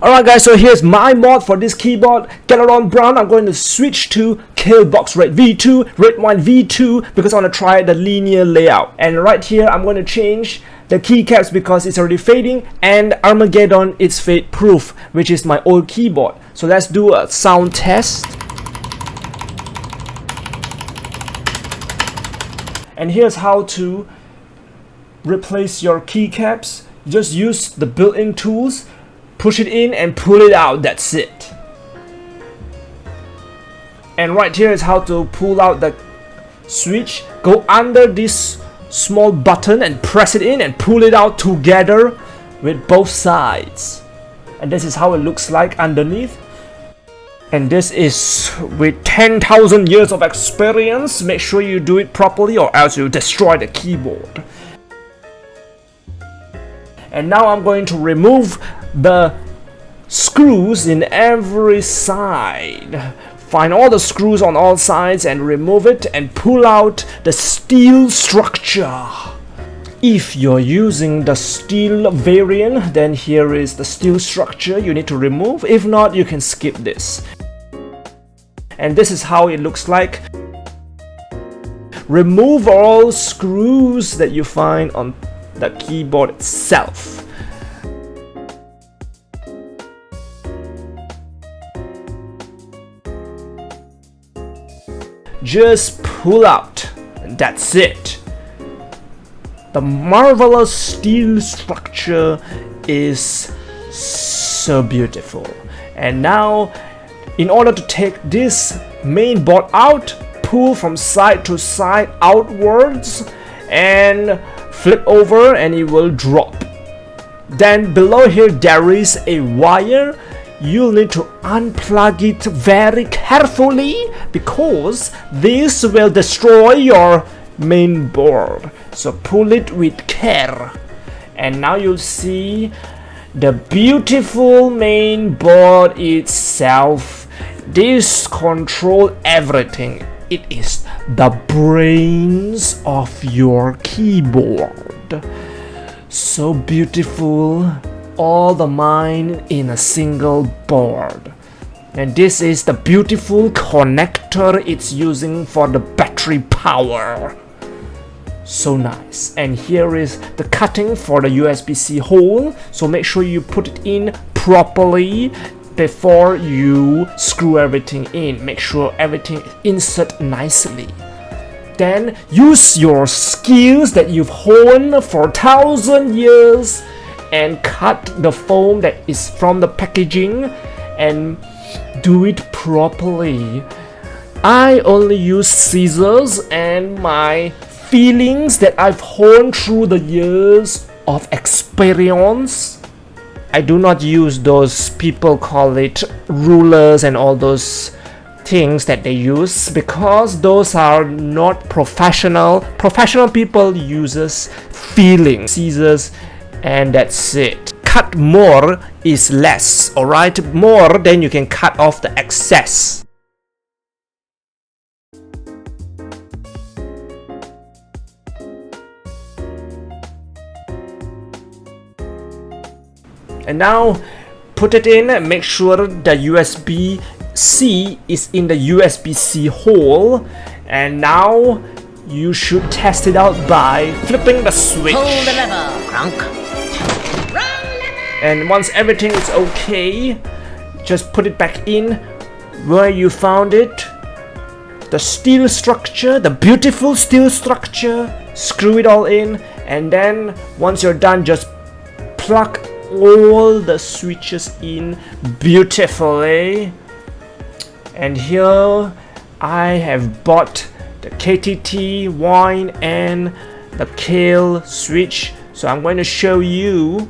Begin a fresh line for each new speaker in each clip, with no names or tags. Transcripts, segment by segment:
Alright guys, so here's my mod for this keyboard, Gateron brown. I'm going to switch to Kailh box red V2, red wine V2 because I want to try the linear layout. And right here I'm going to change the keycaps because it's already fading, and Armageddon is fade proof, which is my old keyboard. So let's do a sound test. And here's how to replace your keycaps. Just use the built-in tools. Push it in and pull it out, that's it. And right here is how to pull out the switch. Go under this small button and press it in and pull it out together with both sides. And this is how it looks like underneath. And this is with 10,000 years of experience. Make sure you do it properly or else you destroy the keyboard. And now I'm going to remove the screws in every side. Find all the screws on all sides and remove it and pull out the steel structure. If you're using the steel variant, then here is the steel structure you need to remove. If not, you can skip this. And this is how it looks like. Remove all screws that you find on the keyboard itself. Just pull out, and that's it. The marvelous steel structure is so beautiful. And now, in order to take this main board out, pull from side to side outwards and flip over and it will drop. Then below here there is a wire. You'll need to unplug it very carefully because this will destroy your main board. So pull it with care. And now you'll see the beautiful main board itself. This controls everything. It is the brains of your keyboard. So beautiful, all the mind in a single board. And this is the beautiful connector it's using for the battery power. So nice. And here is the cutting for the USB-C hole. So make sure you put it in properly before you screw everything in. Make sure everything insert nicely. Then use your skills that you've honed for 1,000 years and cut the foam that is from the packaging and do it properly. I only use scissors and my feelings that I've honed through the years of experience. I do not use those, people call it rulers and all those things that they use because those are not professional. Professional people uses feeling, scissors, and that's it. Cut more is less, alright? More, then you can cut off the excess. And now put it in and make sure the USB-C is in the USB-C hole. And now you should test it out by flipping the switch.
Pull the lever, Crunk.
And once everything is okay, just put it back in where you found it. The steel structure, the beautiful steel structure, screw it all in, and then once you're done, just plug all the switches in beautifully. And here I have bought the KTT wine and the Kailh switch, so I'm going to show you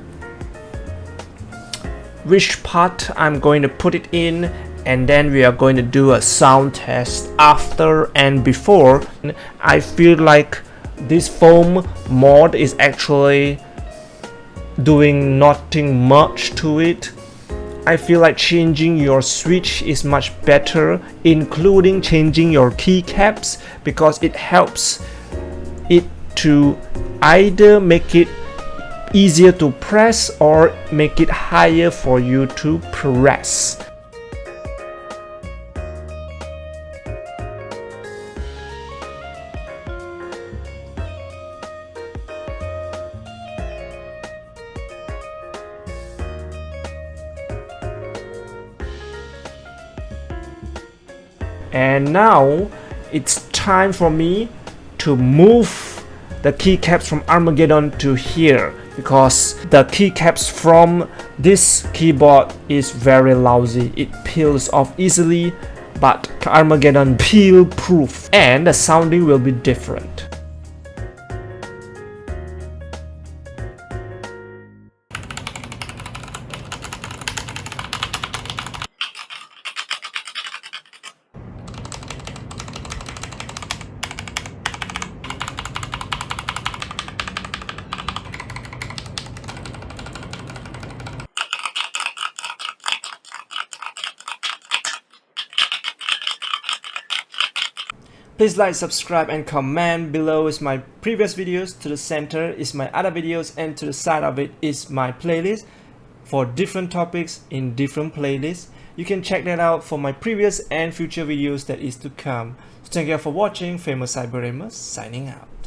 which part I'm going to put it in, and then we are going to do a sound test after and before. I feel like this foam mod is actually doing nothing much to it. I feel like changing your switch is much better, including changing your keycaps, because it helps it to either make it easier to press or make it higher for you to press. And now it's time for me to move the keycaps from Armageddon to here, because the keycaps from this keyboard is very lousy. It peels off easily, but Armageddon peel proof, and the sounding will be different. Please like, subscribe and comment. Below is my previous videos, to the center is my other videos, and to the side of it is my playlist for different topics in different playlists. You can check that out for my previous and future videos that is to come. So thank you for watching. Famous Cyber Gamer signing out.